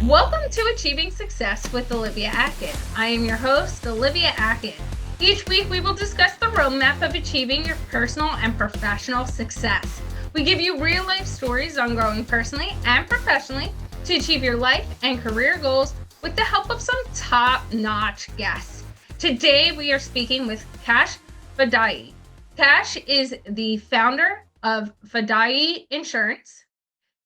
Welcome to Achieving Success with Olivia Atkin. I am your host, Olivia Atkin. Each week, we will discuss the roadmap of achieving your personal and professional success. We give you real-life stories on growing personally and professionally to achieve your life and career goals with the help of some top-notch guests. Today, we are speaking with Kash Fadaie. Kash is the founder of Fadaie Insurance.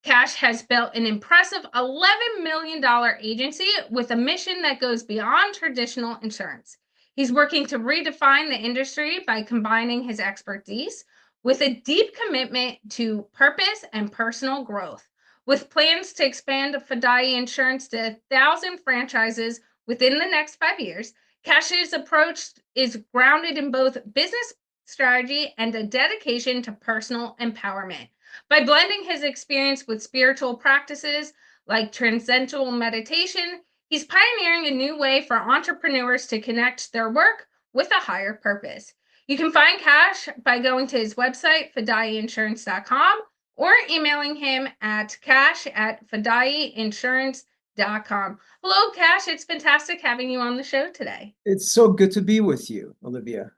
Kash has built an impressive $11 million agency with a mission that goes beyond traditional insurance. He's working to redefine the industry by combining his expertise with a deep commitment to purpose and personal growth. With plans to expand Fadaie Insurance to 1,000 franchises within the next 5 years, Kash's approach is grounded in both business strategy and a dedication to personal empowerment. By blending his experience with spiritual practices like Transcendental Meditation, he's pioneering a new way for entrepreneurs to connect their work with a higher purpose. You can find Kash by going to his website, fadaieinsurance.com, or emailing him at cash@fadaieinsurance.com. Hello, Kash. It's fantastic having you on the show today. It's so good to be with you, Olivia.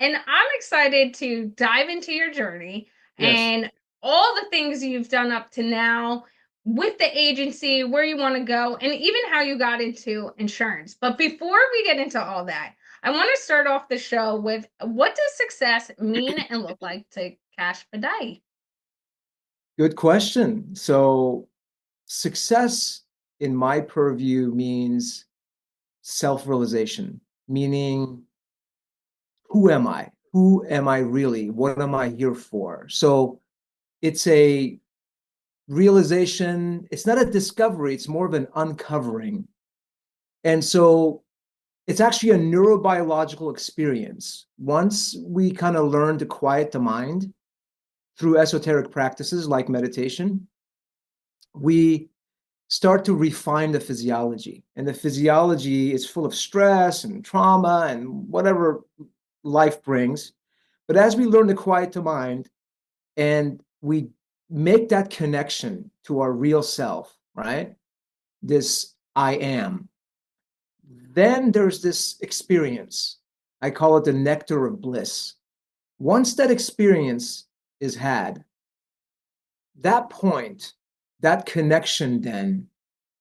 And I'm excited to dive into your journey and all the things you've done up to now with the agency, where you want to go, and even how you got into insurance. But before we get into all that, I want to start off the show with, what does success mean and look like to Kash Fadaie? Good question. So success in my purview means self-realization, meaning who am I? Who am I really? What am I here for? So it's a realization. It's not a discovery. It's more of an uncovering. And so it's actually a neurobiological experience. Once we kind of learn to quiet the mind through esoteric practices like meditation, we start to refine the physiology. And the physiology is full of stress and trauma and whatever life brings. But as we learn to quiet the mind and we make that connection to our real self, right? This I am. Then there's this experience. I call it the nectar of bliss. Once that experience is had, that point, that connection then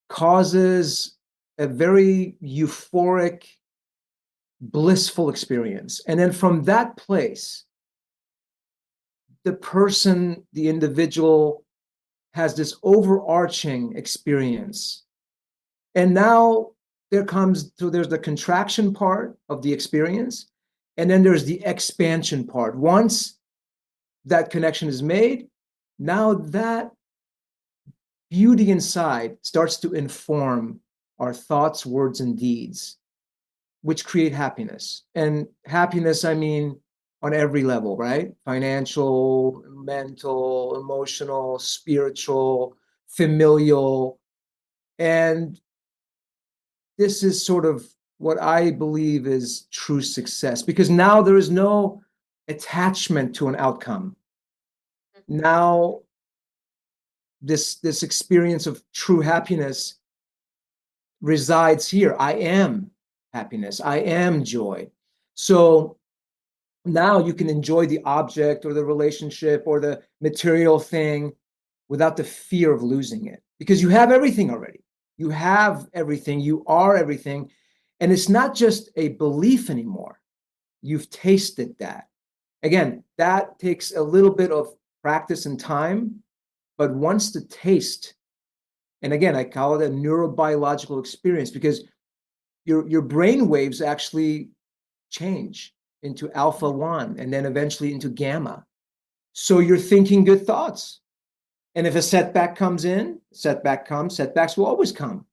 causes a very euphoric, blissful experience. And then from that place, the person, the individual has this overarching experience. And now there's the contraction part of the experience, and then there's the expansion part. Once that connection is made, now that beauty inside starts to inform our thoughts, words, and deeds, which create happiness. And happiness, I mean, on every level, right? Financial, mental, emotional, spiritual, familial. And this is sort of what I believe is true success, because now there is no attachment to an outcome. Now, this experience of true happiness resides here. I am happiness. I am joy. So now you can enjoy the object or the relationship or the material thing without the fear of losing it, because you have everything already. You have everything. You are everything. And it's not just a belief anymore. You've tasted that. Again, that takes a little bit of practice and time, but once the taste, and again, I call it a neurobiological experience, because your brain waves actually change into alpha 1 and then eventually into gamma. So you're thinking good thoughts. And if a setback comes in, setbacks will always come.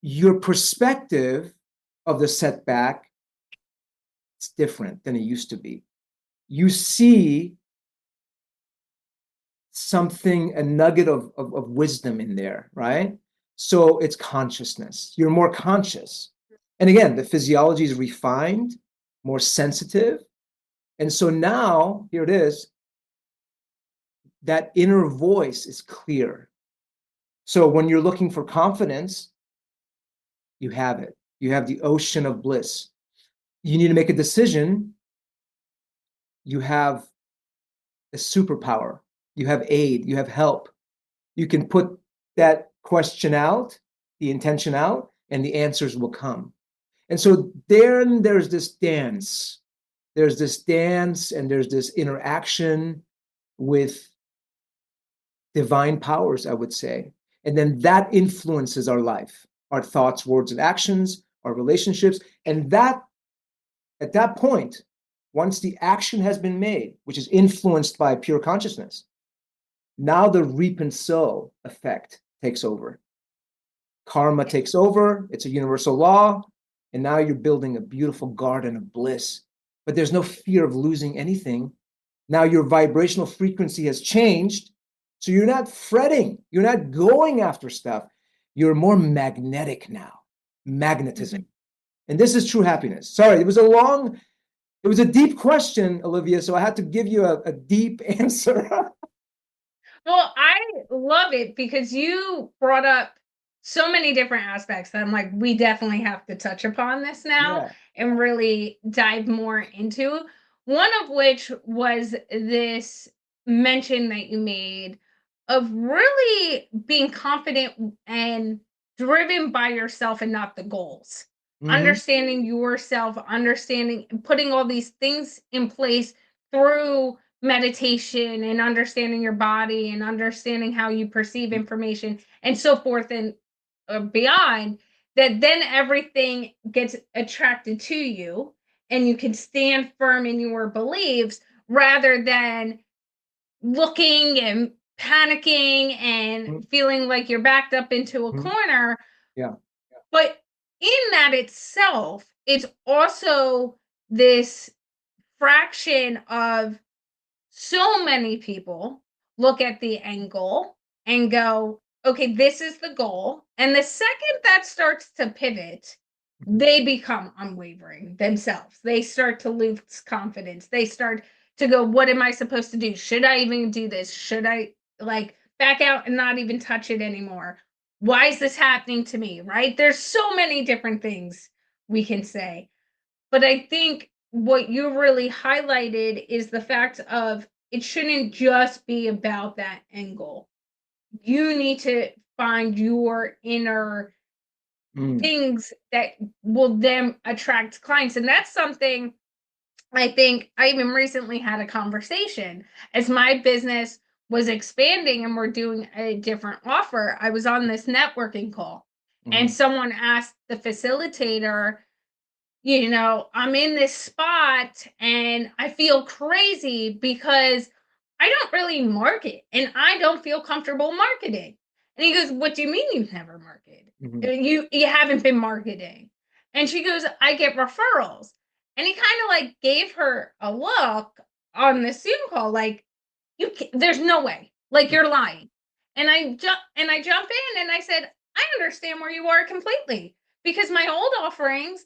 Your perspective of the setback is different than it used to be. You see something, a nugget of wisdom in there, right? So it's consciousness. You're more conscious. And again, the physiology is refined, more sensitive. And so now, here it is, that inner voice is clear. So when you're looking for confidence, you have it. You have the ocean of bliss. You need to make a decision. You have a superpower. You have aid. You have help. You can put that question out, the intention out, and the answers will come. And so then there's this dance. There's this dance and there's this interaction with divine powers, I would say. And then that influences our life, our thoughts, words, and actions, our relationships. And that, at that point, once the action has been made, which is influenced by pure consciousness, now the reap and sow effect takes over. Karma takes over. It's a universal law. And now you're building a beautiful garden of bliss. But there's no fear of losing anything. Now your vibrational frequency has changed. So you're not fretting. You're not going after stuff. You're more magnetic now. Magnetism. And this is true happiness. Sorry, it was a deep question, Olivia. So I had to give you a deep answer. Well, I love it because you brought up so many different aspects that I'm like, we definitely have to touch upon this now and really dive more into. One of which was this mention that you made of really being confident and driven by yourself and not the goals. Understanding yourself, understanding, putting all these things in place through meditation and understanding your body and understanding how you perceive information and so forth and beyond, that then everything gets attracted to you and you can stand firm in your beliefs rather than looking and panicking and feeling like you're backed up into a corner. Yeah. But in that itself, it's also this fraction of so many people look at the end goal and go, okay, this is the goal. And the second that starts to pivot, they become unwavering themselves. They start to lose confidence. They start to go, what am I supposed to do? Should I even do this? Should I like back out and not even touch it anymore? Why is this happening to me? Right? There's so many different things we can say. But I think what you really highlighted is the fact of it shouldn't just be about that end goal. You need to find your inner things that will then attract clients. And that's something I think I even recently had a conversation as my business was expanding and we're doing a different offer. I was on this networking call and someone asked the facilitator, I'm in this spot and I feel crazy because I don't really market and I don't feel comfortable marketing. And he goes, what do you mean you've never marketed? You haven't been marketing. And she goes, I get referrals. And he kind of like gave her a look on the Zoom call, like, there's no way, like you're lying. And I jump in and I said, I understand where you are completely because my old offerings,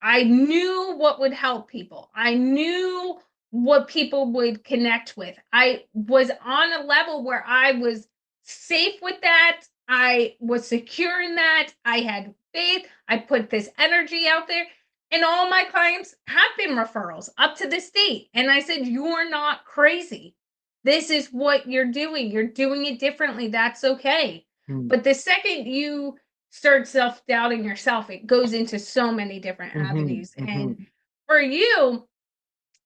I knew what would help people. I knew what people would connect with. I was on a level where I was safe with that. I was secure in that. I had faith. I put this energy out there. And all my clients have been referrals up to this date. And I said, you're not crazy. This is what you're doing. You're doing it differently. That's okay. But the second you start self-doubting yourself, it goes into so many different avenues. And for you,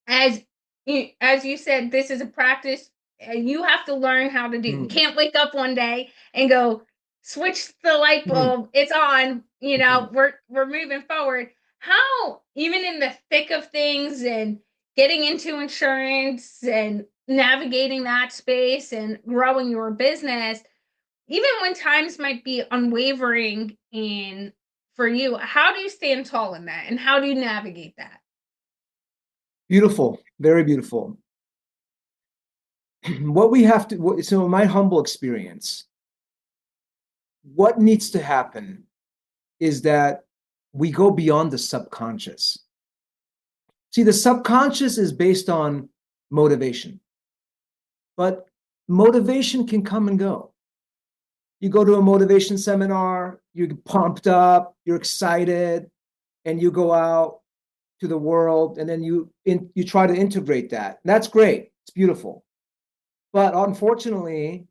as you said, this is a practice you have to learn how to do. You can't wake up one day and go switch the light bulb, it's on, we're moving forward. How, even in the thick of things and getting into insurance and navigating that space and growing your business, even when times might be unwavering for you, how do you stand tall in that and how do you navigate that? Beautiful, very beautiful. What we have to, so in my humble experience, what needs to happen is that we go beyond the subconscious. See, the subconscious is based on motivation, but motivation can come and go. You go to a motivation seminar, you're pumped up, you're excited, and you go out to the world, and then you try to integrate that. That's great. It's beautiful. But unfortunately,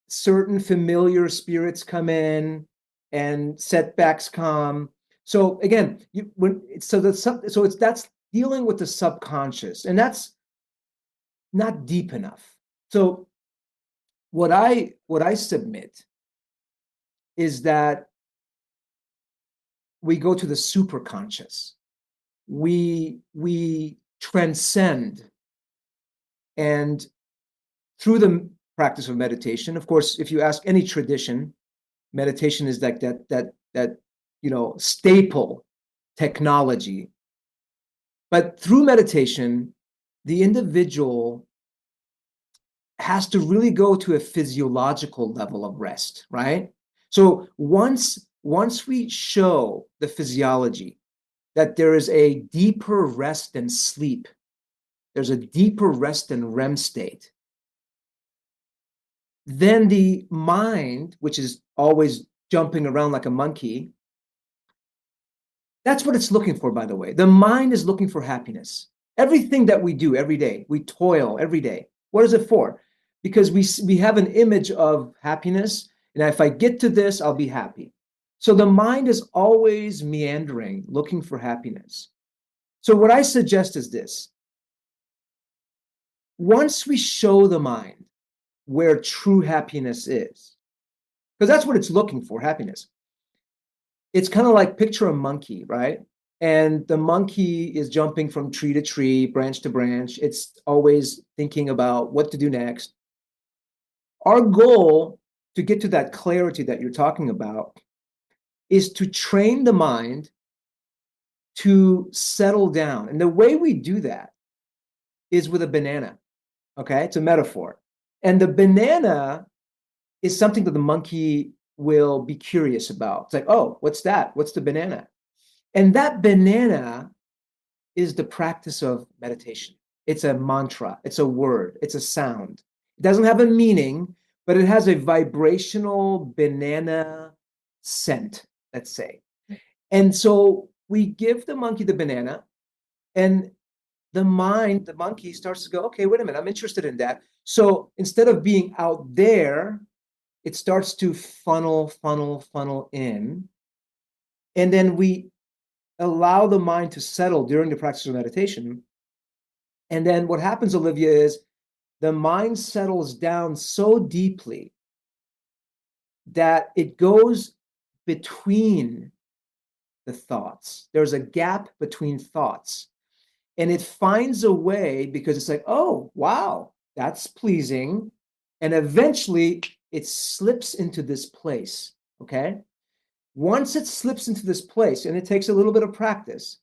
certain familiar spirits come in and setbacks come. So again, that's dealing with the subconscious, and that's not deep enough. So what I submit is that we go to the superconscious. We transcend, and through the practice of meditation, of course, if you ask any tradition, meditation is like that staple technology. But through meditation, the individual has to really go to a physiological level of rest, right? So once we show the physiology that there is a deeper rest than sleep, there's a deeper rest than REM state, then the mind, which is always jumping around like a monkey, that's what it's looking for, by the way. The mind is looking for happiness. Everything that we do every day, we toil every day. What is it for? Because we have an image of happiness, and if I get to this, I'll be happy. So the mind is always meandering, looking for happiness. So what I suggest is this. Once we show the mind where true happiness is, because that's what it's looking for, happiness. It's kind of like, picture a monkey, right? And the monkey is jumping from tree to tree, branch to branch. It's always thinking about what to do next. Our goal to get to that clarity that you're talking about is to train the mind to settle down. And the way we do that is with a banana, okay? It's a metaphor. And the banana is something that the monkey will be curious about. It's like, oh, what's that? What's the banana? And that banana is the practice of meditation. It's a mantra, it's a word, it's a sound. It doesn't have a meaning, but it has a vibrational banana scent, let's say. And so we give the monkey the banana, and the monkey starts to go, okay, wait a minute, I'm interested in that. So instead of being out there, it starts to funnel in. And then we allow the mind to settle during the practice of meditation. And then what happens, Olivia, is the mind settles down so deeply that it goes between the thoughts. There's a gap between thoughts. And it finds a way, because it's like, oh, wow, that's pleasing. And eventually it slips into this place, okay? Once it slips into this place, and it takes a little bit of practice,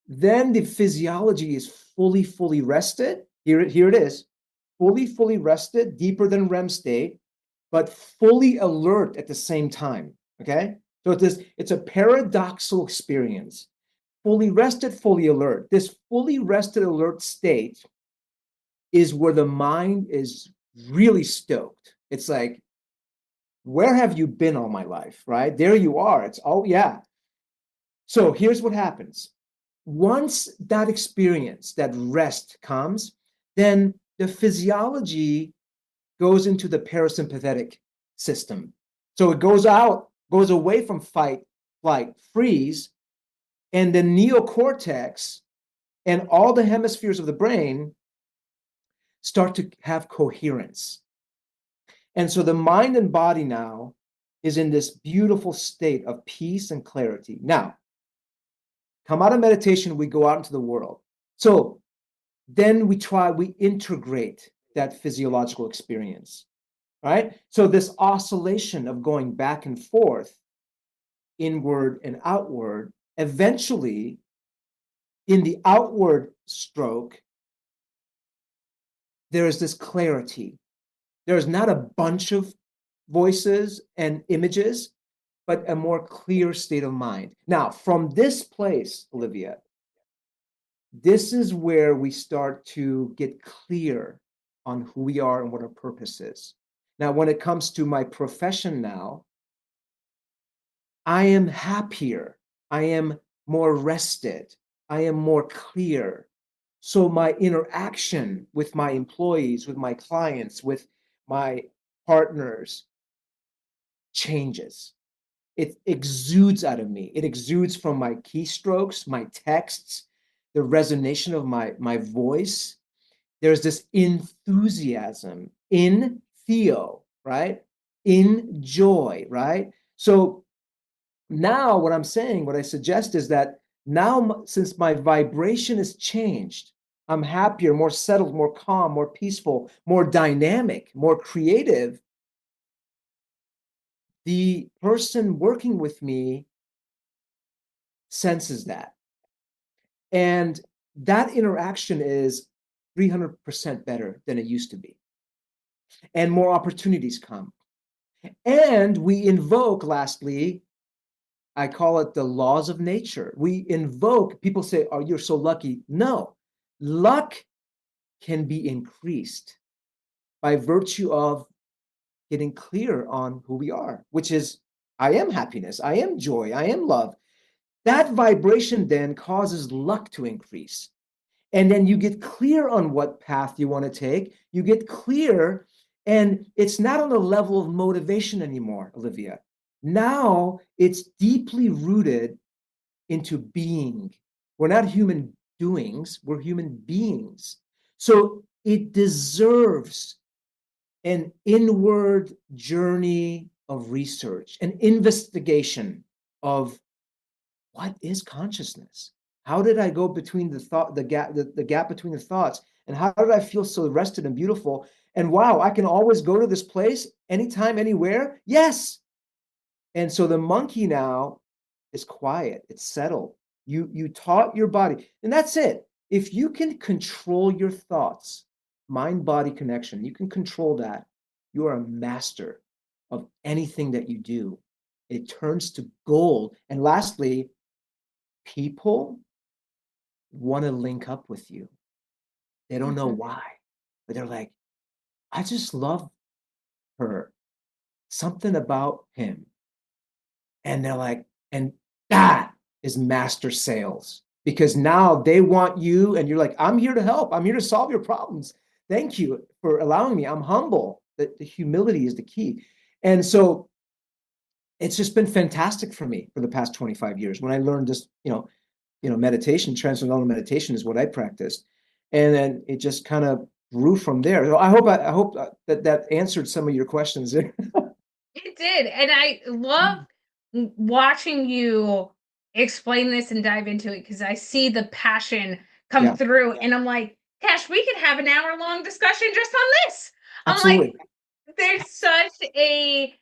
then the physiology is fully rested. Here it is, fully rested, deeper than REM state, but fully alert at the same time, okay? So it's a paradoxical experience. Fully rested, fully alert. This fully rested, alert state is where the mind is really stoked. It's like, where have you been all my life, right? There you are. It's, oh, yeah. So here's what happens. Once that experience, that rest comes, then the physiology goes into the parasympathetic system. So it goes away from fight, flight, freeze, and the neocortex and all the hemispheres of the brain start to have coherence. And so the mind and body now is in this beautiful state of peace and clarity. Now, come out of meditation, we go out into the world. So then we integrate that physiological experience, right? So this oscillation of going back and forth, inward and outward, eventually in the outward stroke, there is this clarity. There's not a bunch of voices and images, but a more clear state of mind. Now, from this place, Olivia, this is where we start to get clear on who we are and what our purpose is. Now, when it comes to my profession now, I am happier. I am more rested. I am more clear. So my interaction with my employees, with my clients, with my partners changes. It exudes out of me. It exudes from my keystrokes, my texts, the resonation of my voice. There's this enthusiasm in theo, right? In joy, right? So now what I'm saying, what I suggest is that now, since my vibration has changed, I'm happier, more settled, more calm, more peaceful, more dynamic, more creative. The person working with me senses that. And that interaction is 300% better than it used to be. And more opportunities come. And we invoke, lastly, I call it the laws of nature. We invoke, people say, oh, you're so lucky. No, luck can be increased by virtue of getting clear on who we are, which is, I am happiness, I am joy, I am love. That vibration then causes luck to increase. And then you get clear on what path you want to take. You get clear, and it's not on the level of motivation anymore, Olivia. Now it's deeply rooted into being. We're not human doings, we're human beings. So it deserves an inward journey of research, an investigation of what is consciousness? How did I go between the gap between the thoughts? And how did I feel so rested and beautiful? And wow, I can always go to this place anytime, anywhere. Yes. And so the monkey now is quiet, it's settled. You taught your body, and that's it. If you can control your thoughts, mind-body connection, you can control that. You are a master of anything that you do. It turns to gold. And lastly, people want to link up with you. They don't know why, but they're like, I just love her. Something about him. And they're like, and that is master sales, because now they want you, and you're like, I'm here to help. I'm here to solve your problems. Thank you for allowing me. I'm humble. The humility is the key. And so it's just been fantastic for me for the past 25 years. When I learned this, meditation, transcendental meditation is what I practiced. And then it just kind of grew from there. So I hope that answered some of your questions there. It did. And I love watching you explain this and dive into it because I see the passion come Yeah, through. And I'm like, Cash, we could have an hour-long discussion just on this. I'm like, absolutely. there's such a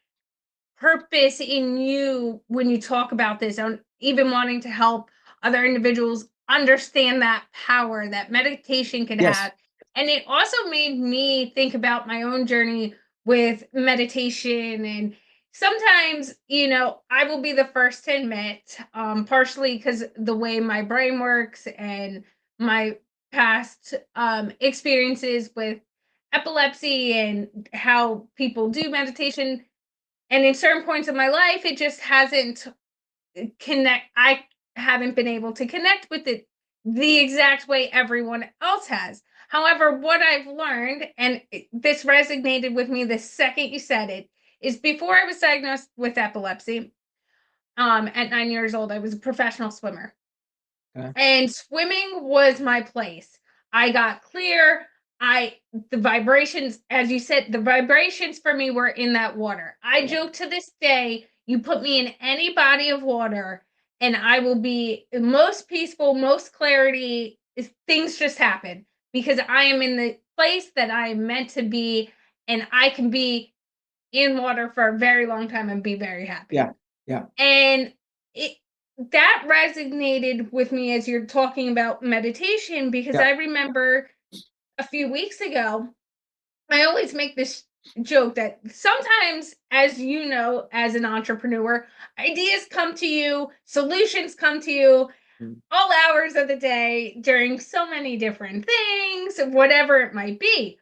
purpose in you when you talk about this, on even wanting to help other individuals understand that power that meditation can Yes. have. And it also made me think about my own journey with meditation. And sometimes, I will be the first to admit, partially because the way my brain works and my past experiences with epilepsy and how people do meditation, and in certain points of my life it just hasn't I haven't been able to connect with it the exact way everyone else has. However, what I've learned, and this resonated with me the second you said it, is before I was diagnosed with epilepsy, at 9 years old, I was a professional swimmer. Okay. And swimming was my place. I got clear. The vibrations, as you said, the vibrations for me were in that water. I joke to this day, you put me in any body of water and I will be most peaceful, most clarity. Things just happen because I am in the place that I am meant to be, and I can be in water for a very long time and be very happy. Yeah. Yeah. And it that resonated with me as you're talking about meditation, because Yeah. I remember a few weeks ago, I always make this joke that sometimes, as you know, as an entrepreneur, ideas come to you, solutions come to you Mm. all hours of the day during so many different things, whatever it might be.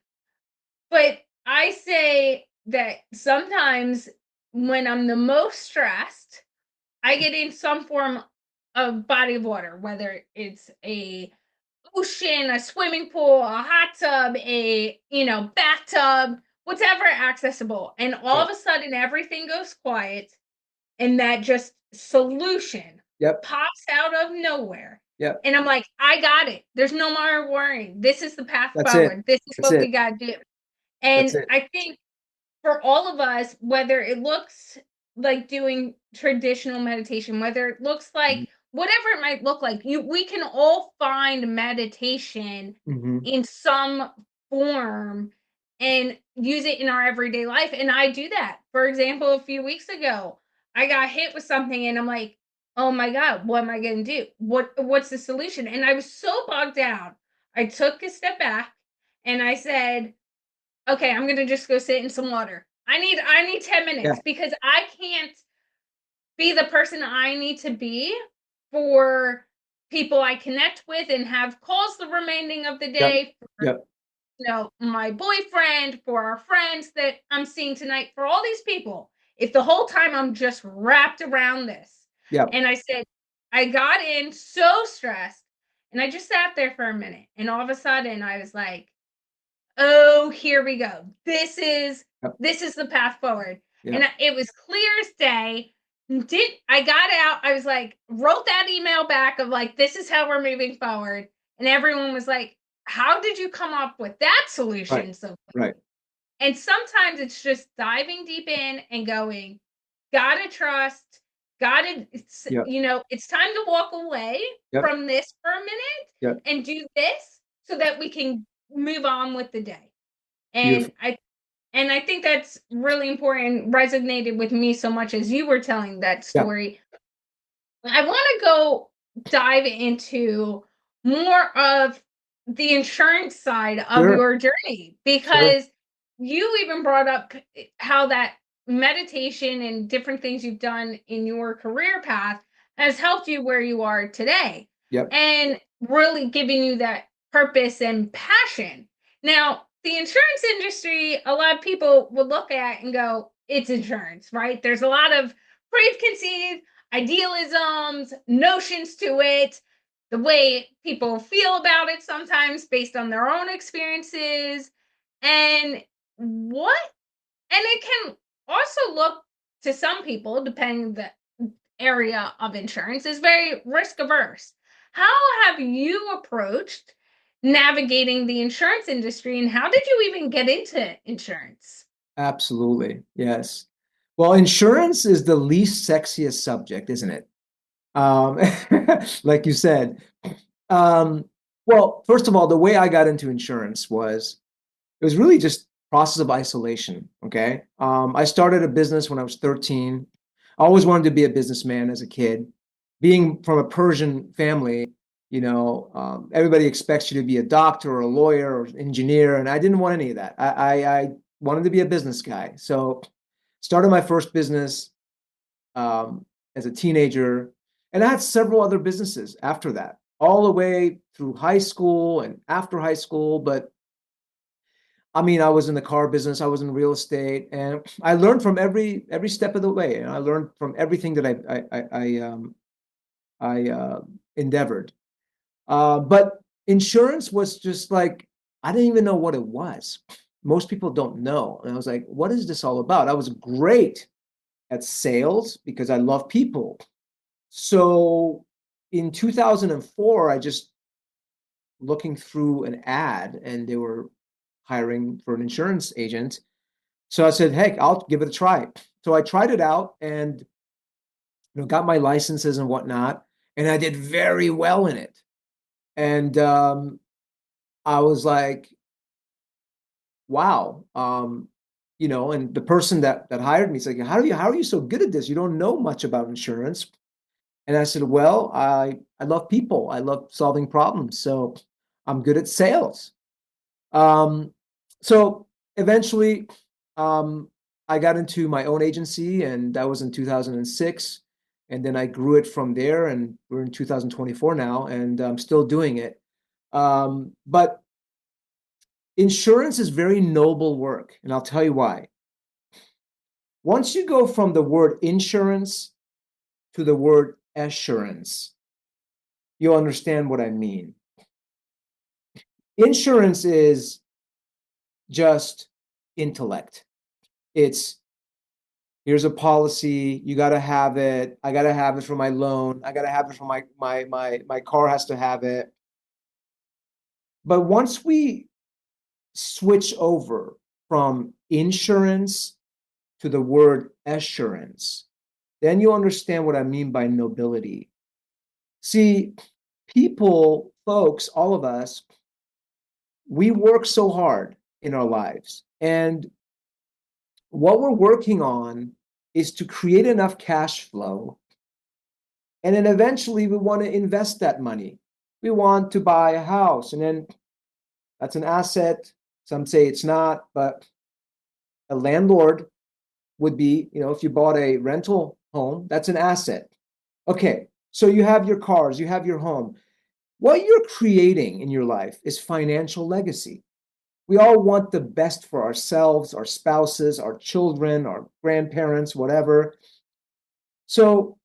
But I say that sometimes when I'm the most stressed, I get in some form of body of water, whether it's a ocean, a swimming pool, a hot tub, a bathtub, whatever accessible. And all of Right. a sudden everything goes quiet and that just solution Yep. pops out of nowhere. Yep. And I'm like, I got it. There's no more worrying. This is the path That's it. forward. This is That's what we it. got to do. That's And it. I think for all of us, whether it looks like doing traditional meditation, whether it looks like whatever it might look like, we can all find meditation Mm-hmm. in some form and use it in our everyday life. And I do that. For example, a few weeks ago, I got hit with something and I'm like, oh my God, what am I gonna do? What's the solution? And I was so bogged down. I took a step back and I said, okay, I'm gonna just go sit in some water. I need 10 Yeah. minutes because I can't be the person I need to be for people I connect with and have calls the remaining of the Yep. day for Yep. my boyfriend, for our friends that I'm seeing tonight, for all these people. If the whole time I'm just wrapped around this. Yep. And I said, I got in so stressed and I just sat there for a minute. And all of a sudden I was like, oh, here we go. Yep. This is the path forward. And Yep. it was clear as day. I got out, I was like, wrote that email back of like, this is how we're moving forward. And everyone was like, how did you come up with that Right. solution so Right. quickly? And sometimes it's just diving deep in and going, gotta trust, gotta, Yep. it's time to walk away Yep. from this for a minute Yep. and do this so that we can move on with the day. And Beautiful. I think that's really important, resonated with me so much as you were telling that Yep. story. I want to go dive into more of the insurance side of Sure. your journey Sure. because you even brought up how that meditation and different things you've done in your career path has helped you where you are today Yep. and really giving you that purpose and passion. Now, the insurance industry, a lot of people would look at and go, it's insurance, right? There's a lot of preconceived idealisms, notions to it, the way people feel about it sometimes based on their own experiences, and what and it can also look to some people, depending the area of insurance, is very risk averse. How have you approached navigating the insurance industry and how did you even get into insurance? Absolutely. Yes. Well, insurance is the least sexiest subject, isn't it? Um, like you said. Um, well, first of all, the way I got into insurance was it was really just process of isolation. Okay. I started a business when I was 13. I always wanted to be a businessman as a kid. Being from a Persian family, everybody expects you to be a doctor or a lawyer or engineer, and I didn't want any of that. I wanted to be a business guy. So started my first business as a teenager, and I had several other businesses after that, all the way through high school and after high school. But I mean, I was in the car business, I was in real estate, and I learned from every step of the way. And I learned from everything that I endeavored. But insurance was just like I didn't even know what it was. Most people don't know, and I was like, "What is this all about?" I was great at sales because I love people. So in 2004, I just looking through an ad, and they were hiring for an insurance agent. So I said, "Heck, I'll give it a try." So I tried it out and got my licenses and whatnot, and I did very well in it. And I was like, "Wow." And the person that hired me said, like, how are you so good at this? You don't know much about insurance." And I said, "Well, I love people. I love solving problems. So I'm good at sales." Um, so eventually, um, I got into my own agency, and that was in 2006. And then I grew it from there, and we're in 2024 now, and I'm still doing it. But insurance is very noble work, and I'll tell you why. Once you go from the word insurance to the word assurance, you'll understand what I mean. Insurance is just intellect. It's here's a policy, you got to have it. I got to have it for my loan. I got to have it for my car has to have it. But once we switch over from insurance to the word assurance, then you understand what I mean by nobility. See, people, folks, all of us, we work so hard in our lives. And what we're working on is to create enough cash flow. And then eventually we want to invest that money. We want to buy a house. And then that's an asset. Some say it's not, but a landlord would be, if you bought a rental home, that's an asset. Okay, so you have your cars, you have your home. What you're creating in your life is financial legacy. We all want the best for ourselves, our spouses, our children, our grandparents, whatever. So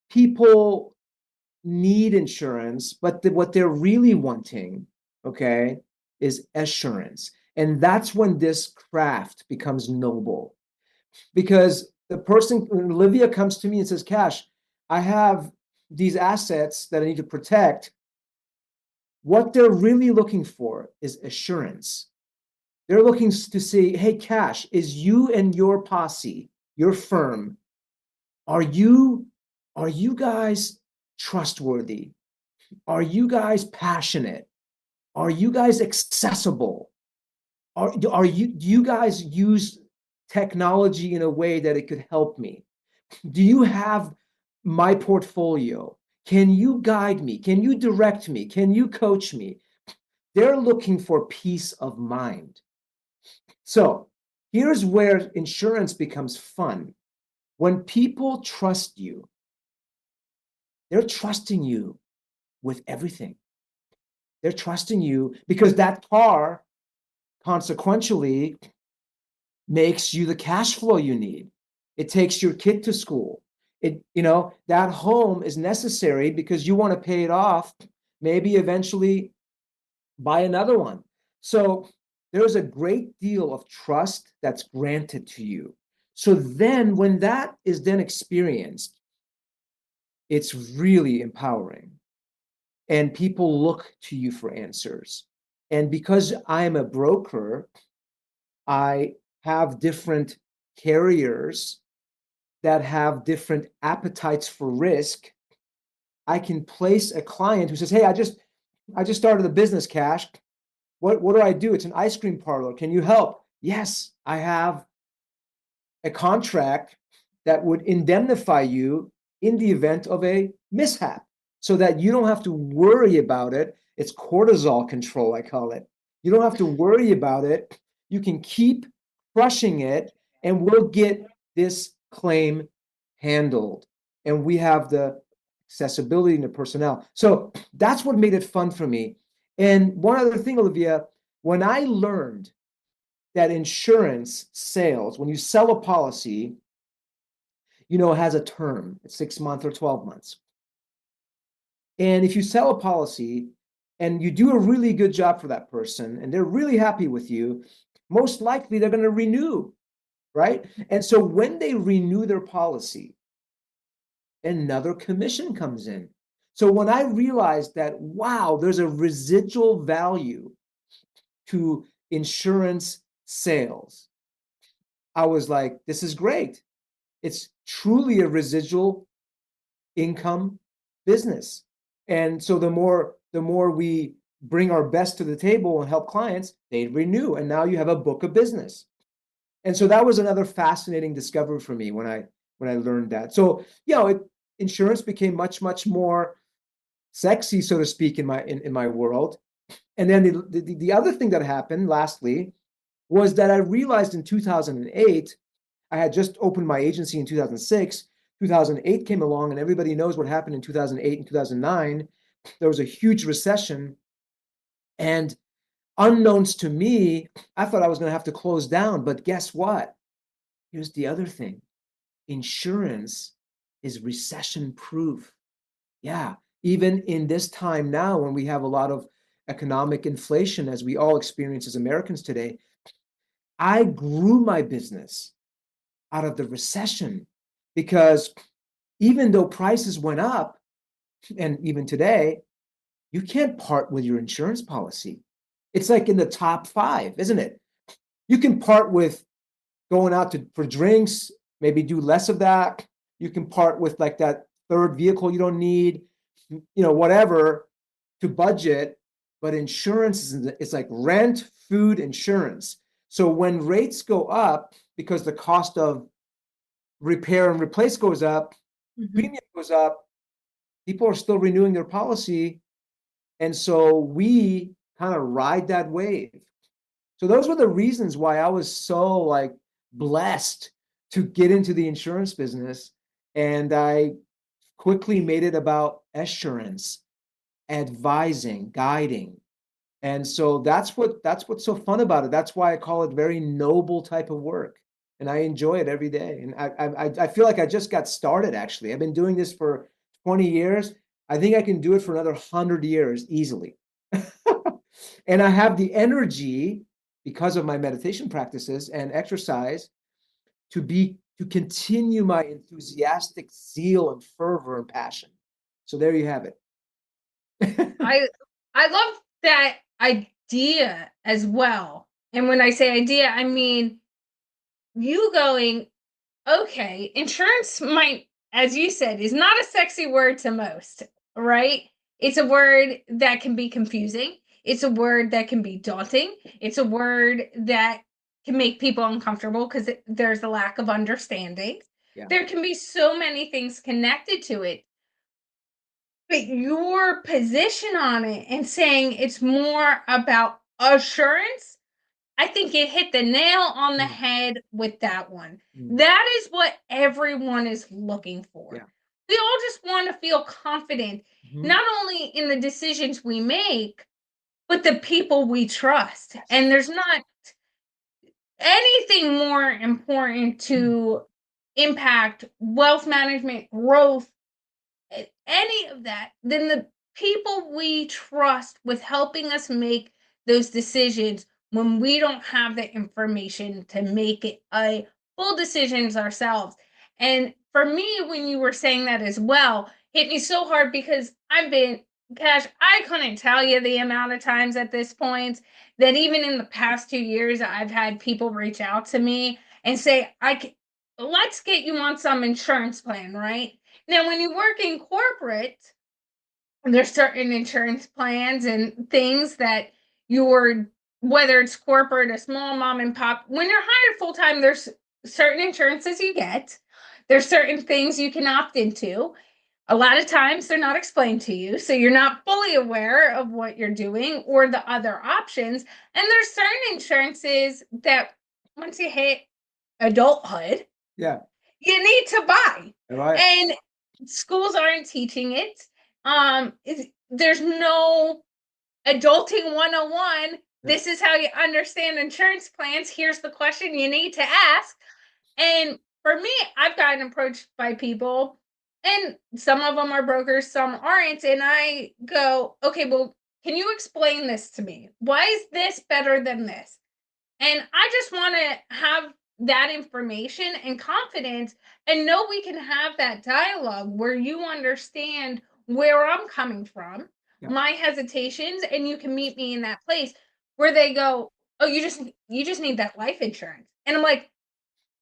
people need insurance, but what they're really wanting, okay, is assurance. And that's when this craft becomes noble. Because when Olivia comes to me and says, Kash, I have these assets that I need to protect. What they're really looking for is assurance. They're looking to say, hey, Kash, is you and your posse, your firm, are you guys trustworthy? Are you guys passionate? Are you guys accessible? Do you guys use technology in a way that it could help me? Do you have my portfolio? Can you guide me? Can you direct me? Can you coach me? They're looking for peace of mind. So here's where insurance becomes fun. When people trust you, they're trusting you with everything. They're trusting you because that car consequentially makes you the cash flow you need. It takes your kid to school. That home is necessary because you want to pay it off, maybe eventually buy another one. So there's a great deal of trust that's granted to you. So then when that is then experienced, it's really empowering. And people look to you for answers. And because I'm a broker, I have different carriers that have different appetites for risk. I can place a client who says, hey, I just started a business, Kash. What do I do? It's an ice cream parlor. Can you help? Yes, I have a contract that would indemnify you in the event of a mishap so that you don't have to worry about it. It's cortisol control, I call it. You don't have to worry about it. You can keep crushing it, and we'll get this claim handled. And we have the accessibility and the personnel. So that's what made it fun for me. And one other thing, Olivia, when I learned that insurance sales, when you sell a policy, it has a term, it's 6 months or 12 months. And if you sell a policy and you do a really good job for that person and they're really happy with you, most likely they're going to renew, right? And so when they renew their policy, another commission comes in. So when I realized that, wow, there's a residual value to insurance sales, I was like, this is great. It's truly a residual income business. And so the more we bring our best to the table and help clients, they renew. And now you have a book of business. And so that was another fascinating discovery for me when I learned that. So, insurance became much, much more sexy, so to speak, in my world. And then the other thing that happened, lastly, was that I realized in 2008, I had just opened my agency in 2006. 2008 came along, and everybody knows what happened in 2008 and 2009. There was a huge recession. And unknowns to me, I thought I was going to have to close down. But guess what? here's the other thing. Insurance is recession-proof. Yeah, even in this time now when we have a lot of economic inflation, as we all experience as Americans today, I grew my business out of the recession because even though prices went up, and even today, you can't part with your insurance policy. It's like in the top five, isn't it? You can part with going out for drinks, maybe do less of that. You can part with like that third vehicle you don't need, whatever to budget. But insurance is like rent, food, insurance. So when rates go up because the cost of repair and replace goes up, premium goes up, people are still renewing their policy. And so we kind of ride that wave. So those were the reasons why I was so like blessed to get into the insurance business. And I quickly made it about assurance, advising, guiding. And so that's what's so fun about it. That's why I call it very noble type of work. And I enjoy it every day. And I feel like I just got started, actually. I've been doing this for 20 years. I think I can do it for another 100 years easily. And I have the energy because of my meditation practices and exercise to continue my enthusiastic zeal and fervor and passion. So there you have it. I love that idea as well. And when I say idea, I mean you going, okay, insurance might, as you said, is not a sexy word to most, right? It's a word that can be confusing. It's a word that can be daunting. It's a word that can make people uncomfortable because there's a lack of understanding. Yeah. There can be so many things connected to it. But your position on it and saying it's more about assurance, I think it hit the nail on the head with that one. That is what everyone is looking for. Yeah. We all just want to feel confident, not only in the decisions we make, but the people we trust. And there's not anything more important to impact wealth management, growth, any of that than the people we trust with helping us make those decisions when we don't have the information to make it a full decisions ourselves. And for me, when you were saying that as well, hit me so hard because Cash, I couldn't tell you the amount of times at this point that even in the past 2 years, I've had people reach out to me and say, let's get you on some insurance plan, right? Now, when you work in corporate, there's certain insurance plans and things that whether it's corporate, a small mom and pop, when you're hired full time, there's certain insurances you get. There's certain things you can opt into. A lot of times they're not explained to you, so you're not fully aware of what you're doing or the other options. And there's certain insurances that once you hit adulthood, Yeah. you need to buy. Right. And schools aren't teaching it. There's no adulting 101. This is how you understand insurance plans. Here's the question you need to ask. And for me, I've gotten approached by people, and some of them are brokers, some aren't. And I go, okay, well, can you explain this to me? Why is this better than this? And I just want to have that information and confidence and know we can have that dialogue where you understand where I'm coming from, my hesitations, and you can meet me in that place where they go, "Oh, you just need that life insurance." And I'm like,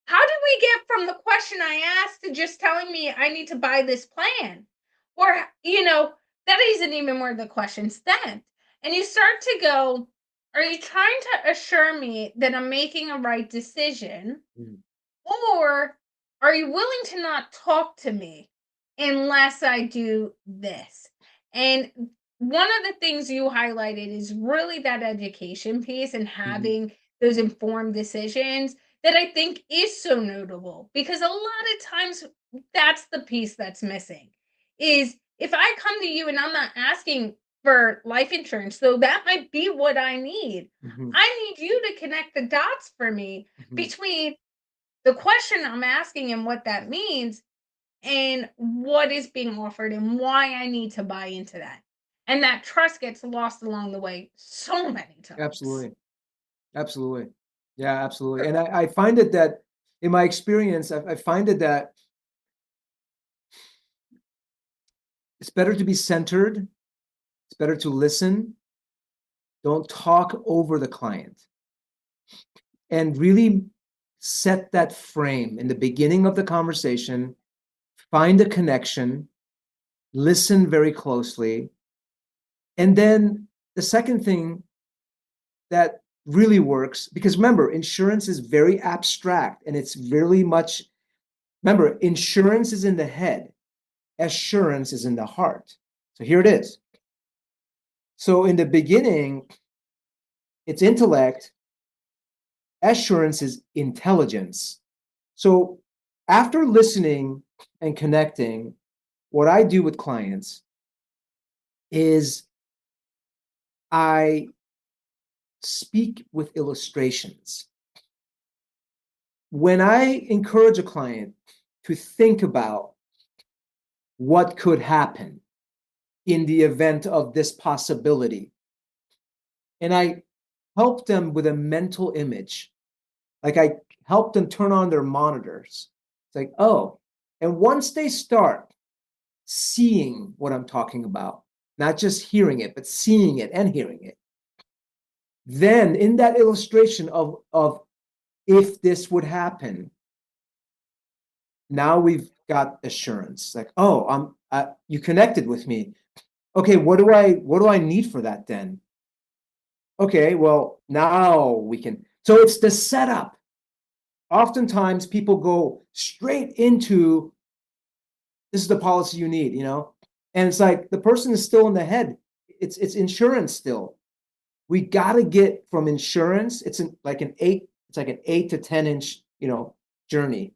"How did we get from the question I asked to just telling me I need to buy this plan?" Or, that isn't even where the question stemmed. And you start to go, are you trying to assure me that I'm making a right decision? Or are you willing to not talk to me unless I do this? And one of the things you highlighted is really that education piece and having those informed decisions that I think is so notable because a lot of times that's the piece that's missing is if I come to you and I'm not asking for life insurance, though that might be what I need. I need you to connect the dots for me between The question I'm asking him what that means and what is being offered and why I need to buy into that. And that trust gets lost along the way so many times. Absolutely. Absolutely. Yeah, absolutely. And I find it that in my experience, I find it that it's better to be centered. It's better to listen. Don't talk over the client, and really set that frame in the beginning of the conversation. Find a connection, listen very closely. And then the second thing that really works, because remember, insurance is very abstract and it's very much, remember, insurance is in the head, assurance is in the heart. So here it is. So in the beginning, it's intellect, assurance is intelligence. So after listening and connecting, what I do with clients is I speak with illustrations. When I encourage a client to think about what could happen in the event of this possibility, and I help them with a mental image, like I help them turn on their monitors. It's like, oh, and once they start seeing what I'm talking about, not just hearing it, but seeing it and hearing it, then in that illustration of if this would happen, now we've got assurance. Like, oh, you connected with me. Okay, what do I need for that then? Okay, well, now we can. So it's the setup. Oftentimes people go straight into this is the policy you need, and it's like the person is still in the head. It's insurance still. We got to get from insurance. Like an 8 to 10 inch, journey.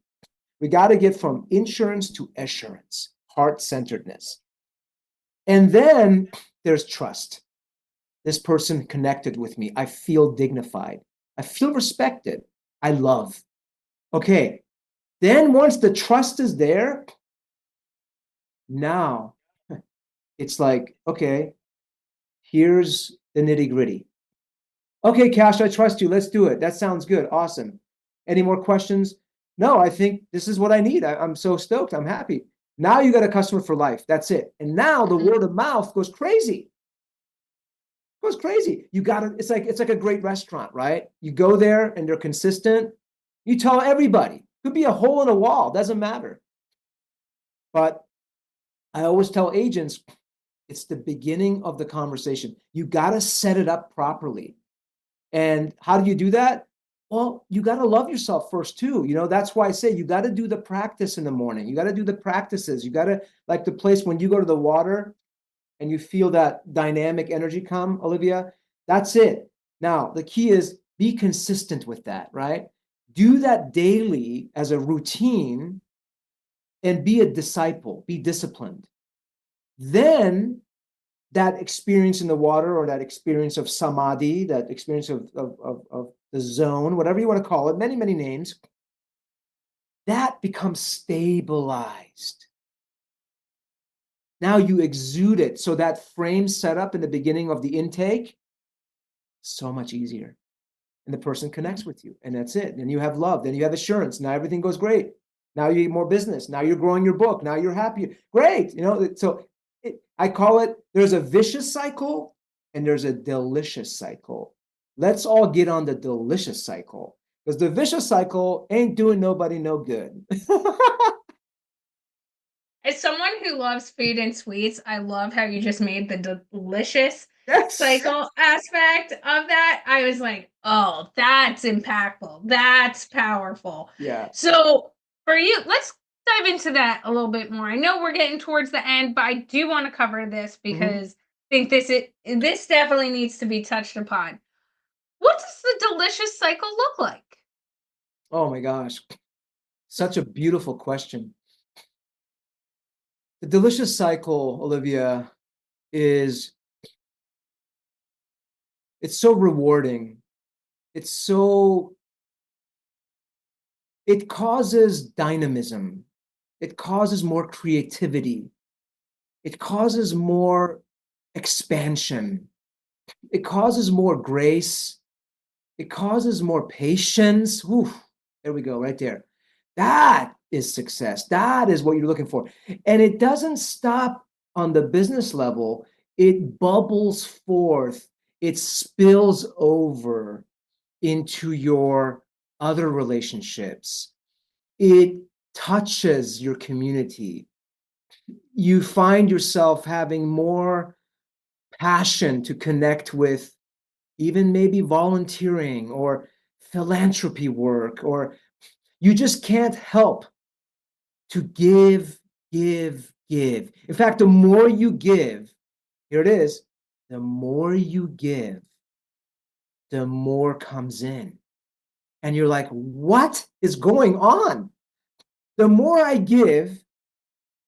We got to get from insurance to assurance, heart-centeredness. And then there's trust. This person connected with me. I feel dignified. I feel respected. I love. Okay. Then once the trust is there, now it's like, okay, here's the nitty-gritty. Okay, Kash, I trust you. Let's do it. That sounds good. Awesome. Any more questions? No, I think this is what I need. I'm so stoked. I'm happy. Now you got a customer for life. That's it. And now the word of mouth goes crazy. Goes crazy. It's like a great restaurant, right? You go there and they're consistent. You tell everybody. Could be a hole in a wall, doesn't matter. But I always tell agents, it's the beginning of the conversation. You got to set it up properly. And how do you do that? Well, you got to love yourself first too. That's why I say you got to do the practice in the morning. You got to do the practices. You got to, like the place when you go to the water and you feel that dynamic energy come, Olivia, that's it. Now, the key is be consistent with that, right? Do that daily as a routine and be a disciple, be disciplined. Then that experience in the water or that experience of samadhi, that experience of the zone, whatever you want to call it, many, many names, that becomes stabilized. Now you exude it. So that frame set up in the beginning of the intake, so much easier. And the person connects with you, and that's it. And you have love, then you have assurance. Now everything goes great. Now you get more business. Now you're growing your book. Now you're happy. Great. So I call it, there's a vicious cycle and there's a delicious cycle. Let's all get on the delicious cycle, because the vicious cycle ain't doing nobody no good. As someone who loves food and sweets, I love how you just made the delicious Yes. cycle aspect of that. I was like, oh, that's impactful. That's powerful. Yeah. So for you, let's dive into that a little bit more. I know we're getting towards the end, but I do want to cover this because I think this definitely needs to be touched upon. What does the delicious cycle look like? Oh my gosh. Such a beautiful question. The delicious cycle, Olivia, it's so rewarding. It's so It causes dynamism. It causes more creativity. It causes more expansion. It causes more grace. It causes more patience. Whew, there we go, right there. That is success. That is what you're looking for. And it doesn't stop on the business level. It bubbles forth. It spills over into your other relationships. It touches your community. You find yourself having more passion to connect with even maybe volunteering or philanthropy work, or you just can't help to give, give, give. In fact, the more you give, here it is, the more you give, the more comes in. And you're like, what is going on? The more I give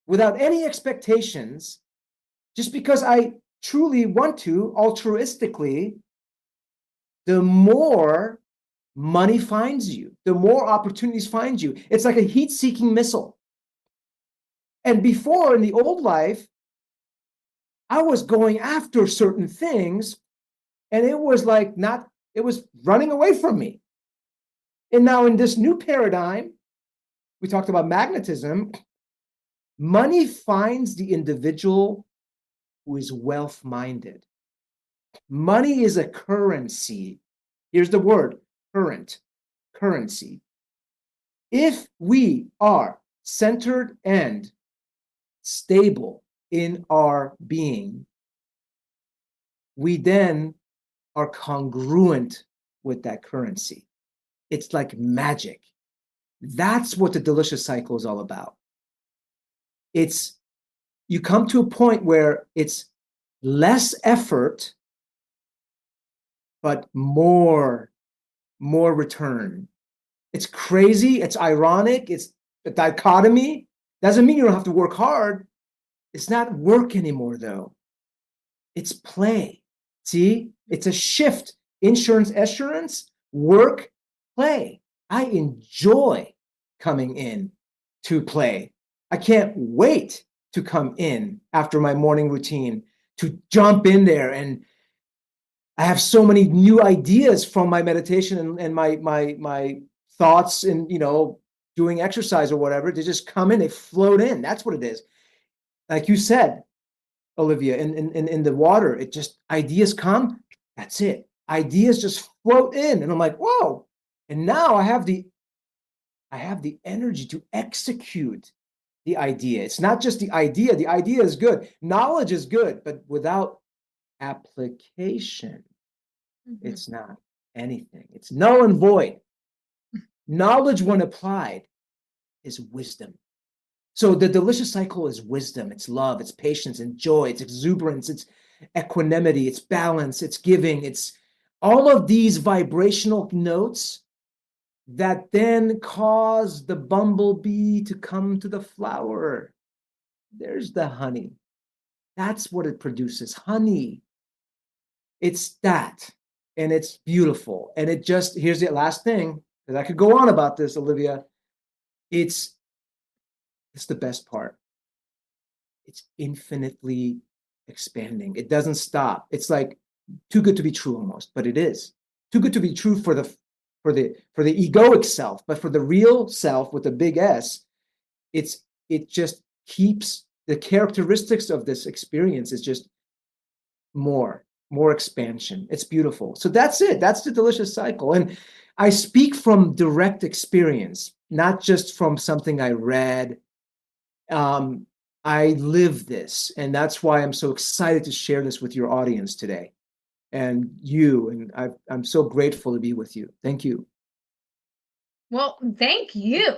without any expectations, just because I truly want to altruistically, the more money finds you, the more opportunities find you. It's like a heat-seeking missile. And before, in the old life, I was going after certain things, and it was like not, it was running away from me. And now in this new paradigm, we talked about magnetism, money finds the individual who is wealth-minded. Money is a currency. Here's the word, currency. If we are centered and stable in our being, we then are congruent with that currency. It's like magic. That's what the delicious cycle is all about. It's, you come to a point where it's less effort, but more return. It's crazy. It's ironic. It's a dichotomy. Doesn't mean you don't have to work hard. It's not work anymore, though. It's play. See, it's a shift. Insurance, assurance, work, play. I enjoy coming in to play. I can't wait to come in after my morning routine to jump in there, and I have so many new ideas from my meditation and my thoughts and doing exercise or whatever. They just come in, they float in. That's what it is. Like you said, Olivia, in the water, it just, ideas come. That's it. Ideas just float in, and I'm like, whoa! And now I have the energy to execute the idea. It's not just the idea. The idea is good. Knowledge is good, but without application, it's not anything. It's null and void. Knowledge, when applied, is wisdom. So the delicious cycle is wisdom. It's love. It's patience and joy. It's exuberance. It's equanimity. It's balance. It's giving. It's all of these vibrational notes that then cause the bumblebee to come to the flower. There's the honey. That's what it produces, honey. It's that, and it's beautiful. And it just, here's the last thing, because I could go on about this, Olivia. It's the best part. It's infinitely expanding. It doesn't stop. It's like too good to be true almost, but it is. Too good to be true for the egoic self, but for the real self with a big S, it just keeps the characteristics of this experience is just more expansion. It's beautiful. So that's it. That's the delicious cycle. And I speak from direct experience, not just from something I read. I live this, and that's why I'm so excited to share this with your audience today, and you. And I'm so grateful to be with you. Thank you. Well, thank you,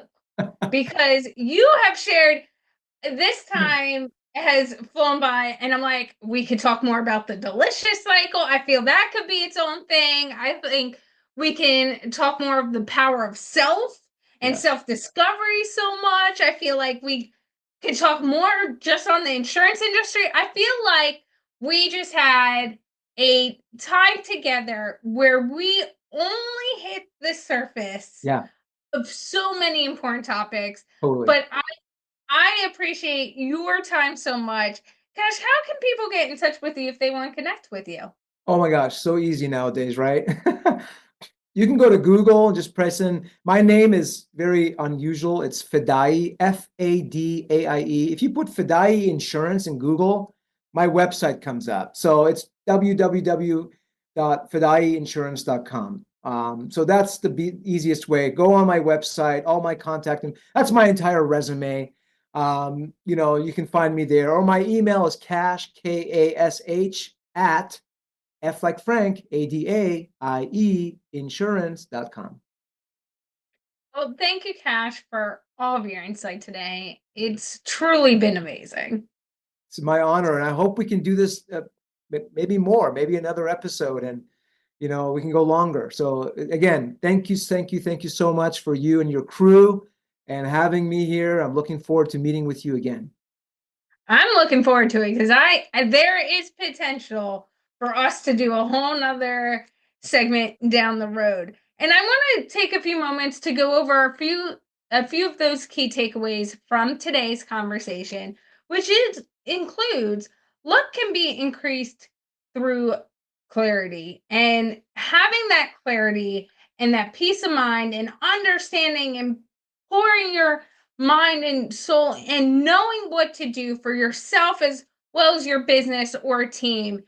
because you have shared, this time has flown by, and I'm like, we could talk more about the delicious cycle. I feel that could be its own thing. I think we can talk more of the power of self and self-discovery so much. I feel like we could talk more just on the insurance industry. I feel like we just had a time together where we only hit the surface Yeah. of so many important topics. Totally. But I appreciate your time so much. Cash, how can people get in touch with you if they want to connect with you? Oh my gosh, so easy nowadays, right? You can go to Google and just press in. My name is very unusual. It's Fadaie, Fadaie. If you put Fadaie Insurance in Google, my website comes up. So it's www.fadaieinsurance.com. So that's the easiest way. Go on my website, all my contact, and that's my entire resume. You can find me there. Or my email is Kash, Kash, at F like Frank, Adaie, insurance.com. Well, thank you, Cash, for all of your insight today. It's truly been amazing. It's my honor, and I hope we can do this maybe more, maybe another episode, and we can go longer. So again, thank you so much for you and your crew and having me here. I'm looking forward to meeting with you again. I'm looking forward to it because there is potential for us to do a whole nother segment down the road. And I want to take a few moments to go over a few of those key takeaways from today's conversation, which includes luck can be increased through clarity, and having that clarity and that peace of mind and understanding and pouring your mind and soul and knowing what to do for yourself as well as your business or team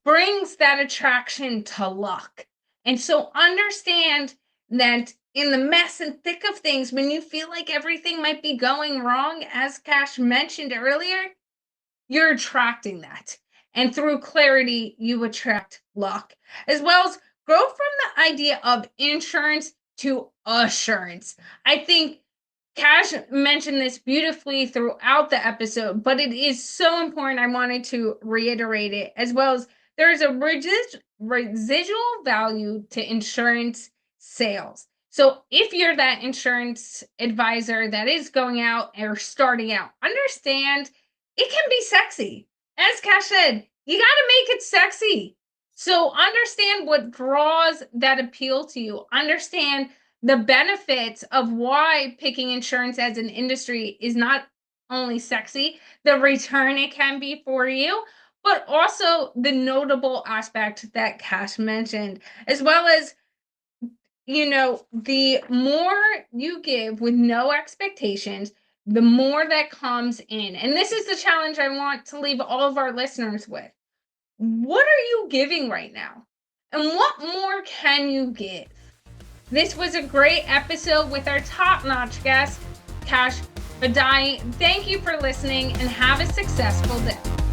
brings that attraction to luck. And so understand that in the mess and thick of things, when you feel like everything might be going wrong, as Cash mentioned earlier, you're attracting that. And through clarity, you attract luck, as well as grow from the idea of insurance to assurance. I think Cash mentioned this beautifully throughout the episode, but it is so important. I wanted to reiterate it, as well as there's a residual value to insurance sales. So if you're that insurance advisor that is going out or starting out, understand it can be sexy. As Cash said, you got to make it sexy. So understand what draws that appeal to you. Understand the benefits of why picking insurance as an industry is not only sexy, the return it can be for you, but also the notable aspect that Cash mentioned, as well as, the more you give with no expectations, the more that comes in. And this is the challenge I want to leave all of our listeners with. What are you giving right now? And what more can you give? This was a great episode with our top-notch guest, Kash Fadaie. Thank you for listening and have a successful day.